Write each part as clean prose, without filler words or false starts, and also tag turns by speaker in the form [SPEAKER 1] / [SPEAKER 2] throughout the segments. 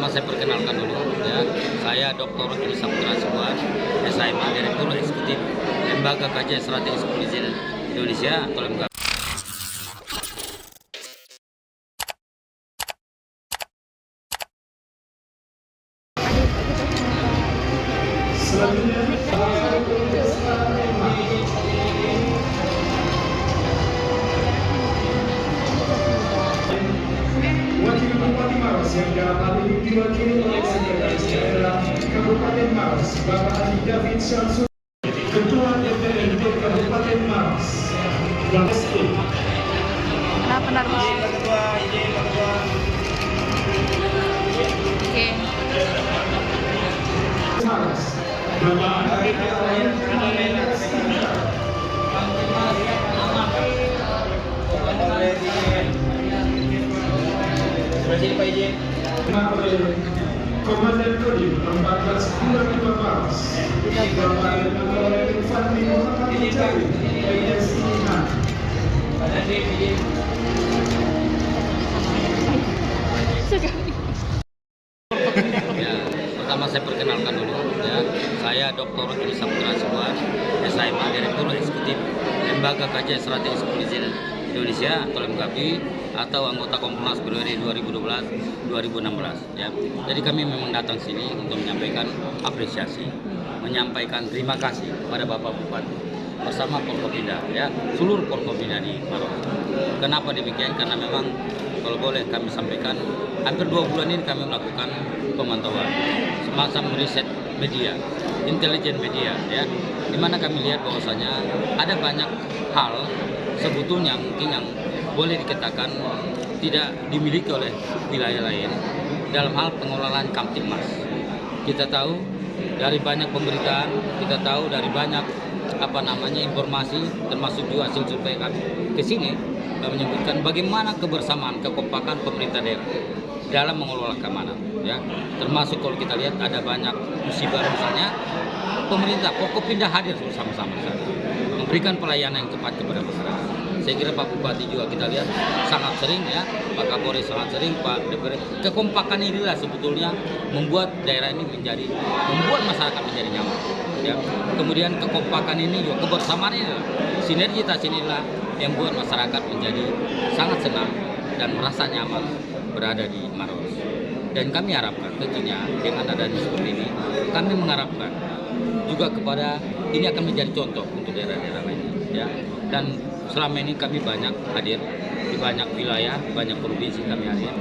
[SPEAKER 1] saya perkenalkan dulu ya. Saya Dr. Rukini Saputra Sibuan, SIMA, Direktur Eksekutif Lembaga Kajian Strategis Kepolisian Indonesia atau Lembaga.
[SPEAKER 2] Wakil Bupati Maros yang dalam hal ini diwakili oleh Sekretaris Daerah Kabupaten Maros, Bapak Ali David Syamsul, Ketua DPRD Kabupaten Maros, Bapak Sti.
[SPEAKER 3] Kenapa naruh? Oke.
[SPEAKER 2] Maros, Bapak Komandan Kodim 1425 Maros, Bapak Letkol Infantri Muhammad Mujahid, Presidinan.
[SPEAKER 1] Ya, pertama saya perkenalkan dulu ya. Saya Dr. Rukini Saputra Sibuan, SIMA, Direktur Eksekutif Lembaga Kajian Strategis Kepolisian Indonesia atau Lemgapi, atau anggota Kompolnas periode 2012-2016 ya. Jadi kami memang datang sini untuk menyampaikan apresiasi, menyampaikan terima kasih kepada Bapak Bupati bersama Forkopimda ya, seluruh Forkopimda di Maros. Kenapa demikian? Karena memang kalau boleh kami sampaikan, hampir 2 bulan ini kami melakukan pemantauan, semacam riset media, intelijen media ya, di mana kami lihat bahwasanya ada banyak hal sebetulnya mungkin yang boleh dikatakan tidak dimiliki oleh wilayah lain dalam hal pengelolaan Kamtibmas. Kita tahu dari banyak pemberitaan, kita tahu dari banyak informasi, termasuk juga hasil survei kami ke sini menyebutkan bagaimana kebersamaan, kekompakan pemerintah daerah dalam mengelola keamanan ya. Termasuk kalau kita lihat ada banyak musibah, misalnya pemerintah Forkopimda hadir bersama-sama memberikan pelayanan yang tepat kepada masyarakat. Saya kira Pak Bupati juga kita lihat sangat sering ya, Pak Kapolri sangat sering, Pak DPR. Kekompakan inilah sebetulnya membuat daerah ini membuat masyarakat menjadi nyaman ya. Kemudian kekompakan ini juga, kebersamaan ini, sinergitas inilah yang buat masyarakat menjadi sangat senang dan merasa nyaman berada di Maros. Dan kami harapkan tentunya dengan adanya seperti ini, kami mengharapkan juga kepada ini akan menjadi contoh untuk daerah-daerah lainnya ya. Dan selama ini kami banyak hadir di banyak wilayah, banyak provinsi kami hadir.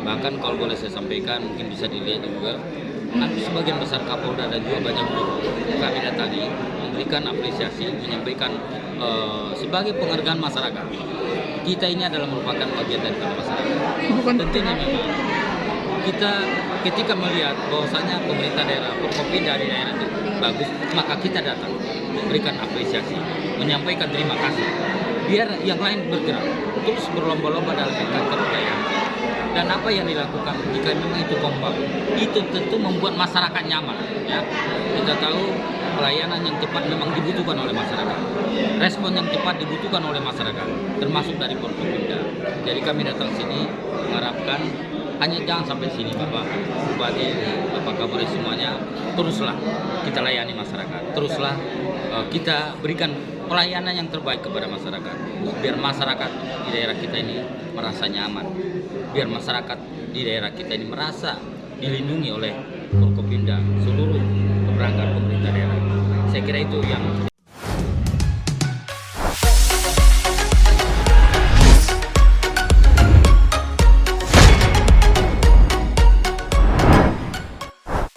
[SPEAKER 1] Bahkan kalau boleh saya sampaikan, mungkin bisa dilihat juga, sebagian besar Kapolda dan juga banyak guru kami datangi, memberikan apresiasi, menyampaikan sebagai penghargaan masyarakat. Kita ini adalah merupakan bagian dari masyarakat. Tentunya memang kita ketika melihat bahwasanya pemerintah daerah, Forkopimda di daerah itu bagus, maka kita datang memberikan apresiasi, menyampaikan terima kasih, biar yang lain bergerak terus berlomba-lomba dalam tingkat kebudayaan. Dan apa yang dilakukan jika memang itu kompak, itu tentu membuat masyarakat nyaman ya. Kita tahu pelayanan yang cepat memang dibutuhkan oleh masyarakat, respon yang cepat dibutuhkan oleh masyarakat, termasuk dari Forkopimda. Jadi kami datang sini mengharapkan hanya jangan sampai sini Bapak Bupati, Bapak Kapolri semuanya, teruslah kita layani masyarakat, teruslah kita berikan pelayanan yang terbaik kepada masyarakat, biar masyarakat di daerah kita ini merasa nyaman, biar masyarakat di daerah kita ini merasa dilindungi oleh Forkopimda, seluruh perangkat pemerintah daerah. Saya kira itu yang